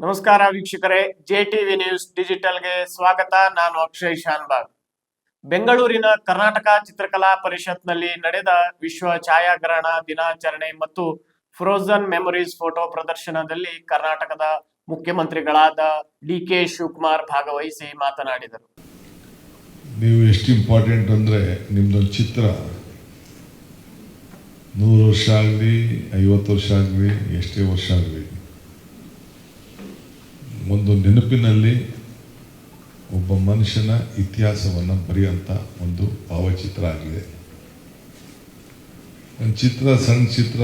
ನಮಸ್ಕಾರ ವೀಕ್ಷಕರೇ, JTV news ಡಿಜಿಟಲ್ಗೆ ಸ್ವಾಗತ. ನಾನು ಅಕ್ಷಯ್ ಶಾನ್ಭಾಗ್. ಬೆಂಗಳೂರಿನ ಕರ್ನಾಟಕ ಚಿತ್ರಕಲಾ ಪರಿಷತ್ನಲ್ಲಿ ನಡೆದ ವಿಶ್ವ ಛಾಯಾಗ್ರಹಣ ದಿನಾಚರಣೆ ಮತ್ತು ಫ್ರೋಜನ್ ಮೆಮೊರೀಸ್ ಫೋಟೋ ಪ್ರದರ್ಶನದಲ್ಲಿ ಕರ್ನಾಟಕದ ಮುಖ್ಯಮಂತ್ರಿಗಳಾದ ಡಿ.ಕೆ. ಶಿವಕುಮಾರ್ ಭಾಗವಹಿಸಿ ಮಾತನಾಡಿದರು. ನೀವು ಎಷ್ಟು ಇಂಪಾರ್ಟೆಂಟ್ ಅಂದರೆ, ನಿಮ್ದೊಂದು ಚಿತ್ರ 100 ವರ್ಷ ಆಗಲಿ 50 ವರ್ಷ ಆಗಲಿ ಎಷ್ಟೇ ವರ್ಷ ಆಗಲಿ, ಒಂದು ನೆನಪಿನಲ್ಲಿ ಒಬ್ಬ ಮನುಷ್ಯನ ಇತಿಹಾಸವನ್ನು ಬರೆಯುವಂಥ ಒಂದು ಭಾವಚಿತ್ರ ಆಗಿದೆ. ಒಂದು ಚಿತ್ರ ಸಣ್ಣ ಚಿತ್ರ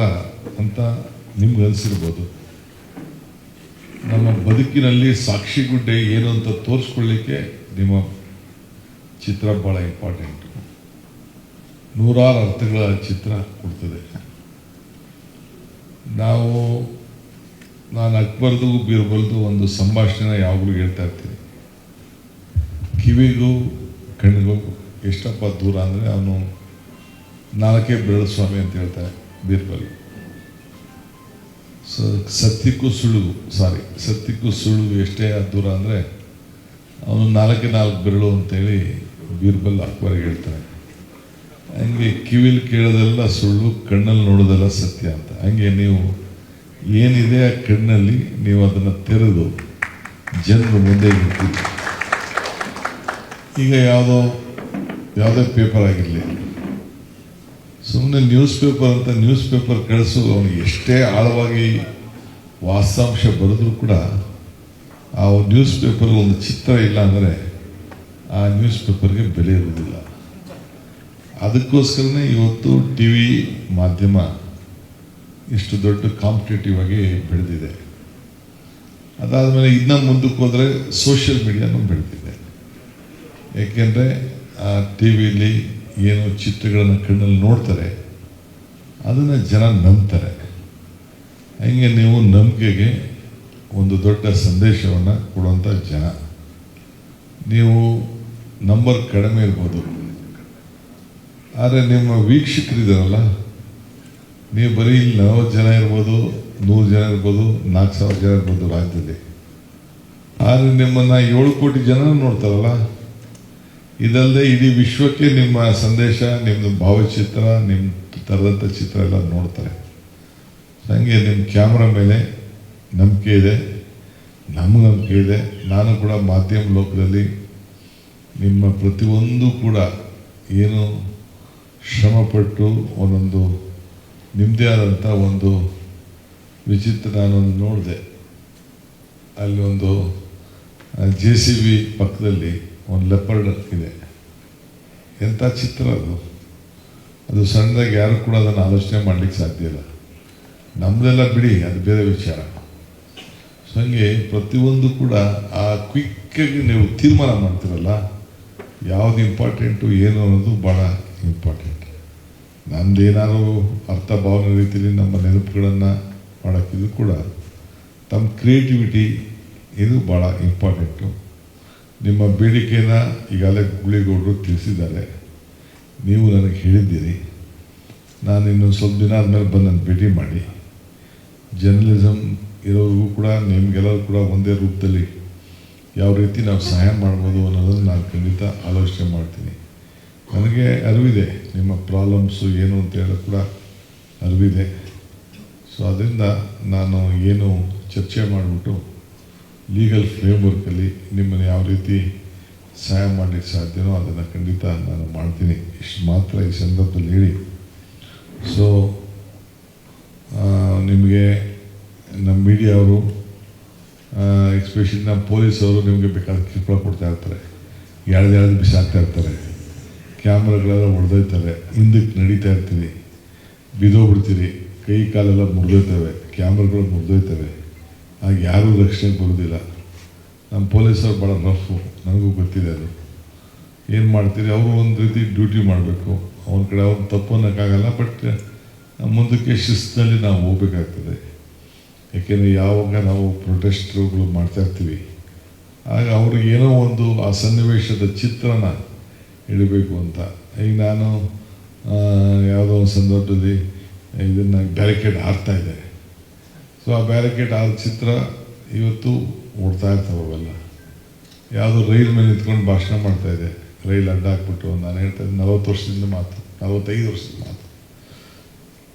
ಅಂತ ನಿಮ್ಗೆ ಅನಿಸಿರ್ಬೋದು. ನಮ್ಮ ಬದುಕಿನಲ್ಲಿ ಸಾಕ್ಷಿಗುಡ್ಡೆ ಏನು ಅಂತ ತೋರಿಸ್ಕೊಳ್ಳಿಕ್ಕೆ ನಿಮ್ಮ ಚಿತ್ರ ಭಾಳ ಇಂಪಾರ್ಟೆಂಟು. ನೂರಾರು ಅರ್ಥಗಳ ಚಿತ್ರ ಕೊಡ್ತದೆ. ನಾನು ಅಕ್ಬರ್ದು ಬೀರ್ಬಲ್ದು ಒಂದು ಸಂಭಾಷಣೆ ಯಾವಾಗಲೂ ಹೇಳ್ತಾ ಇರ್ತೀನಿ. ಕಿವಿಗೂ ಕಣ್ಣಿಗೂ ಎಷ್ಟಪ್ಪ ದೂರ ಅಂದರೆ, ಅವನು 4 ಬೆರಳು ಸ್ವಾಮಿ ಅಂತ ಹೇಳ್ತಾರೆ ಬೀರ್ಬಲ್. ಸತ್ಯಕ್ಕೂ ಸುಳ್ಳು ಎಷ್ಟೇ ದೂರ ಅಂದರೆ, ಅವನು 4 ಬೆರಳು ಅಂತೇಳಿ ಬೀರ್ಬಲ್ ಅಕ್ಬರ್ಗೆ ಹೇಳ್ತಾರೆ. ಹಂಗೆ ಕಿವಿಲಿ ಕೇಳೋದೆಲ್ಲ ಸುಳ್ಳು, ಕಣ್ಣಲ್ಲಿ ನೋಡೋದೆಲ್ಲ ಸತ್ಯ ಅಂತ. ಹಂಗೆ ನೀವು ಏನಿದೆ ಆ ಕಣ್ಣಲ್ಲಿ ನೀವು ಅದನ್ನು ತೆರೆದು ಜನರು ಮುಂದೆ ಇರ್ತೀವಿ. ಈಗ ಯಾವುದೇ ಪೇಪರ್ ಆಗಿರಲಿ, ಸುಮ್ಮನೆ ನ್ಯೂಸ್ ಪೇಪರ್ ಕಳಿಸು, ಅವನಿಗೆ ಎಷ್ಟೇ ಆಳವಾಗಿ ವಾಸ್ತವಾಂಶ ಬರೆದ್ರೂ ಕೂಡ ಆ ನ್ಯೂಸ್ ಪೇಪರ್ ಒಂದು ಚಿತ್ರ ಇಲ್ಲ ಅಂದರೆ ಆ ನ್ಯೂಸ್ ಪೇಪರ್ಗೆ ಬೆಲೆ ಇರುವುದಿಲ್ಲ. ಅದಕ್ಕೋಸ್ಕರನೇ ಇವತ್ತು TV ಮಾಧ್ಯಮ ಇಷ್ಟು ದೊಡ್ಡ ಕಾಂಪಿಟೇಟಿವ್ ಆಗಿ ಬೆಳೆದಿದೆ. ಅದಾದಮೇಲೆ ಇನ್ನೂ ಮುಂದಕ್ಕೆ ಹೋದರೆ ಸೋಷಿಯಲ್ ಮೀಡಿಯಾನು ಬೆಳೆದಿದೆ. ಏಕೆಂದರೆ ಆ TV ಏನು ಚಿತ್ರಗಳನ್ನು ಕಣ್ಣಲ್ಲಿ ನೋಡ್ತಾರೆ ಅದನ್ನು ಜನ ನಂಬ್ತಾರೆ. ಹಂಗೆ ನೀವು ನಂಬಿಕೆಗೆ ಒಂದು ದೊಡ್ಡ ಸಂದೇಶವನ್ನು ಕೊಡುವಂಥ ಜನ. ನೀವು ನಂಬರ್ ಕಡಿಮೆ ಇರ್ಬೋದು, ಆದರೆ ನಿಮ್ಮ ವೀಕ್ಷಕರಿದ್ದಾರಲ್ಲ, ನೀವು ಬರೀ 40 ಜನ ಇರ್ಬೋದು, 100 ಜನ ಇರ್ಬೋದು, 4,000 ಜನ ಇರ್ಬೋದು ರಾಜ್ಯದಲ್ಲಿ, ಆದರೆ ನಿಮ್ಮನ್ನು 7 ಕೋಟಿ ಜನ ನೋಡ್ತಾರಲ್ಲ. ಇದಲ್ಲದೆ ಇಡೀ ವಿಶ್ವಕ್ಕೆ ನಿಮ್ಮ ಸಂದೇಶ, ನಿಮ್ಮ ಭಾವಚಿತ್ರ, ನಿಮ್ಮ ತರದಂಥ ಚಿತ್ರ ಎಲ್ಲ ನೋಡ್ತಾರೆ. ಹಾಗೆ ನಿಮ್ಮ ಕ್ಯಾಮ್ರಾ ಮೇಲೆ ನಂಬಿಕೆ ಇದೆ, ನಮಗೆ ನಂಬಿಕೆ ಇದೆ. ನಾನು ಕೂಡ ಮಾಧ್ಯಮ ಲೋಕದಲ್ಲಿ ನಿಮ್ಮ ಪ್ರತಿಯೊಂದು ಕೂಡ ಏನು ಶ್ರಮಪಟ್ಟು ಒಂದೊಂದು ನಿಮ್ಮದೇ ಆದಂಥ ಒಂದು ವಿಚಿತ್ರ ನಾನೊಂದು ನೋಡಿದೆ. ಅಲ್ಲಿ ಒಂದು JCB ಪಕ್ಕದಲ್ಲಿ ಒಂದು ಲೆಪರ್ಡ್ ಇದೆ. ಎಂಥ ಚಿತ್ರ ಅದು ಸಣ್ಣದಾಗಿ ಯಾರು ಕೂಡ ಅದನ್ನು ಆಲೋಚನೆ ಮಾಡಲಿಕ್ಕೆ ಸಾಧ್ಯ ಇಲ್ಲ. ನಮ್ಮದೆಲ್ಲ ಬಿಡಿ, ಅದು ಬೇರೆ ವಿಚಾರ. ಸೊ ಹಂಗೆ ಪ್ರತಿಯೊಂದು ಕೂಡ ಆ ಕ್ವಿಕ್ಕಾಗಿ ನೀವು ತೀರ್ಮಾನ ಮಾಡ್ತೀರಲ್ಲ, ಯಾವುದು ಇಂಪಾರ್ಟೆಂಟು ಏನು ಅನ್ನೋದು ಭಾಳ ಇಂಪಾರ್ಟೆಂಟ್. ನಮ್ಮದೇನಾದ್ರು ಅರ್ಥ ಭಾವನೆ ರೀತಿಯಲ್ಲಿ ನಮ್ಮ ನೆನಪುಗಳನ್ನು ಮಾಡೋಕ್ಕಿದು ಕೂಡ ತಮ್ಮ ಕ್ರಿಯೇಟಿವಿಟಿ ಇದು ಭಾಳ ಇಂಪಾರ್ಟೆಂಟು. ನಿಮ್ಮ ಬೇಡಿಕೆನ ಈಗಾಗಲೇ ಗುಳಿಗೌಡರು ತಿಳಿಸಿದ್ದಾರೆ, ನೀವು ನನಗೆ ಹೇಳಿದ್ದೀರಿ. ನಾನು ಇನ್ನೊಂದು ಸ್ವಲ್ಪ ದಿನ ಆದಮೇಲೆ ಬಂದು ನನ್ನ ಭೇಟಿ ಮಾಡಿ, ಜರ್ನಲಿಸಮ್ ಇರೋರಿಗೂ ಕೂಡ ನಿಮಗೆಲ್ಲರೂ ಕೂಡ ಒಂದೇ ರೂಪದಲ್ಲಿ ಯಾವ ರೀತಿ ನಾವು ಸಹಾಯ ಮಾಡ್ಬೋದು ಅನ್ನೋದನ್ನು ನಾನು ಖಂಡಿತ ಆಲೋಚನೆ ಮಾಡ್ತೀನಿ. ನನಗೆ ಅರಿವಿದೆ ನಿಮ್ಮ ಪ್ರಾಬ್ಲಮ್ಸು ಏನು ಅಂತ ಹೇಳೋ ಕೂಡ ಅರಿವಿದೆ. ಸೊ ಅದರಿಂದ ನಾನು ಏನು ಚರ್ಚೆ ಮಾಡಿಬಿಟ್ಟು ಲೀಗಲ್ ಫ್ರೇಮ್ವರ್ಕಲ್ಲಿ ನಿಮ್ಮನ್ನು ಯಾವ ರೀತಿ ಸಹಾಯ ಮಾಡಲಿಕ್ಕೆ ಸಾಧ್ಯನೋ ಅದನ್ನು ಖಂಡಿತ ನಾನು ಮಾಡ್ತೀನಿ. ಇಷ್ಟು ಮಾತ್ರ ಈ ಸಂದರ್ಭದಲ್ಲಿ ಹೇಳಿ, ಸೊ ನಿಮಗೆ ನಮ್ಮ ಮೀಡಿಯಾವರು, ಎಸ್ಪೆಷಲಿ ನಮ್ಮ ಪೊಲೀಸವರು ನಿಮಗೆ ಬೇಕಾದ ಕಿರುಕುಳ ಕೊಡ್ತಾ ಇರ್ತಾರೆ, ಎಳ್ದು ಬಿಸಾಕ್ತಾ ಇರ್ತಾರೆ, ಕ್ಯಾಮ್ರಾಗಳೆಲ್ಲ ಹೊಡೆದೋಯ್ತವೆ, ಹಿಂದಕ್ಕೆ ನಡೀತಾ ಇರ್ತೀವಿ, ಬಿದ್ದೋಗ್ಬಿಡ್ತೀರಿ, ಕೈ ಕಾಲೆಲ್ಲ ಮುರಿದೋಯ್ತವೆ, ಕ್ಯಾಮ್ರಾಗಳು ಮುರಿದೋಯ್ತವೆ. ಆಗ ಯಾರೂ ರಕ್ಷಣೆಗೆ ಬರೋದಿಲ್ಲ. ನಮ್ಮ ಪೊಲೀಸರು ಭಾಳ ರಫು, ನನಗೂ ಗೊತ್ತಿದೆ ಅದು. ಏನು ಮಾಡ್ತೀರಿ, ಅವರು ಒಂದು ರೀತಿ ಡ್ಯೂಟಿ ಮಾಡಬೇಕು. ಅವನ ಕಡೆ ಅವ್ರು ತಪ್ಪು ಅನ್ನೋಕ್ಕಾಗಲ್ಲ, ಬಟ್ ಮುಂದಕ್ಕೆ ಶಿಸ್ತಿನಲ್ಲಿ ನಾವು ಹೋಗ್ಬೇಕಾಗ್ತದೆ. ಏಕೆಂದರೆ ಯಾವಾಗ ನಾವು ಪ್ರೊಟೆಸ್ಟ್ರುಗಳು ಮಾಡ್ತಾಯಿರ್ತೀವಿ, ಆಗ ಅವ್ರಿಗೆ ಏನೋ ಒಂದು ಆ ಸನ್ನಿವೇಶದ ಚಿತ್ರನ ಇಡಬೇಕು ಅಂತ. ಈಗ ನಾನು ಯಾವುದೋ ಒಂದು ಸಂದರ್ಭದಲ್ಲಿ ಇದನ್ನು ಬ್ಯಾರಿಕೇಡ್ ಹಾರ್ತಾಯಿದ್ದೆ. ಸೊ ಆ ಬ್ಯಾರಿಕೇಡ್ ಆದ ಚಿತ್ರ ಇವತ್ತು ಓಡ್ತಾ ಇರ್ತಾವೆ ಅವೆಲ್ಲ. ಯಾವುದೋ ರೈಲ್ ಮೇಲೆ ನಿಂತ್ಕೊಂಡು ಭಾಷಣ ಮಾಡ್ತಾಯಿದೆ, ರೈಲ್ ಅಡ್ಡ ಹಾಕ್ಬಿಟ್ಟು. ನಾನು ಹೇಳ್ತಾ ಇದ್ದೆ 40 ವರ್ಷದಿಂದ ಮಾತು, 45 ವರ್ಷದ ಮಾತು.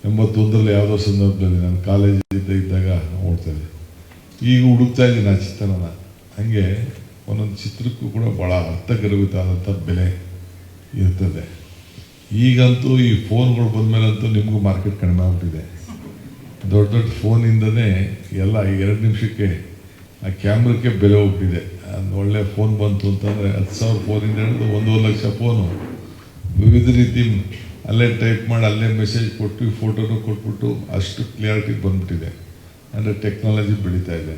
81ರಲ್ಲಿ ಯಾವುದೋ ಸಂದರ್ಭದಲ್ಲಿ ನಾನು ಕಾಲೇಜಿದ್ದ ಇದ್ದಾಗ ಓಡ್ತಾಯಿದ್ದೆ. ಈಗ ಹುಡುಕ್ತಾ ಇದ್ದೀನಿ ಆ ಚಿತ್ರನ. ಹಾಗೆ ಒಂದೊಂದು ಚಿತ್ರಕ್ಕೂ ಕೂಡ ಭಾಳ ಅರ್ಥಗರ್ಭಿತವಾದಂಥ ಬೆಲೆ ಇರ್ತದೆ. ಈಗಂತೂ ಈ ಫೋನ್ಗಳು ಬಂದಮೇಲಂತೂ ನಿಮಗೂ ಮಾರ್ಕೆಟ್ ಕಡಿಮೆ ಆಗ್ಬಿಟ್ಟಿದೆ. ದೊಡ್ಡ ದೊಡ್ಡ ಫೋನಿಂದನೇ ಎಲ್ಲ 2 ನಿಮಿಷಕ್ಕೆ ಆ ಕ್ಯಾಮ್ರಕ್ಕೆ ಬೆಲೆ ಹೋಗ್ಬಿಟ್ಟಿದೆ. ಅದು ಒಳ್ಳೆ ಫೋನ್ ಬಂತು ಅಂತಂದರೆ 10,000 ಫೋನಿಂದ ಹಿಡಿದು 1.5 ಲಕ್ಷ ಫೋನು ವಿವಿಧ ರೀತಿ ಅಲ್ಲೇ ಟೈಪ್ ಮಾಡಿ ಅಲ್ಲೇ ಮೆಸೇಜ್ ಕೊಟ್ಟು ಫೋಟೋನು ಕೊಟ್ಬಿಟ್ಟು ಅಷ್ಟು ಕ್ಲಿಯಾರಿಟಿ ಬಂದ್ಬಿಟ್ಟಿದೆ. ಅಂದರೆ ಟೆಕ್ನಾಲಜಿ ಬೆಳೀತಾ ಇದೆ.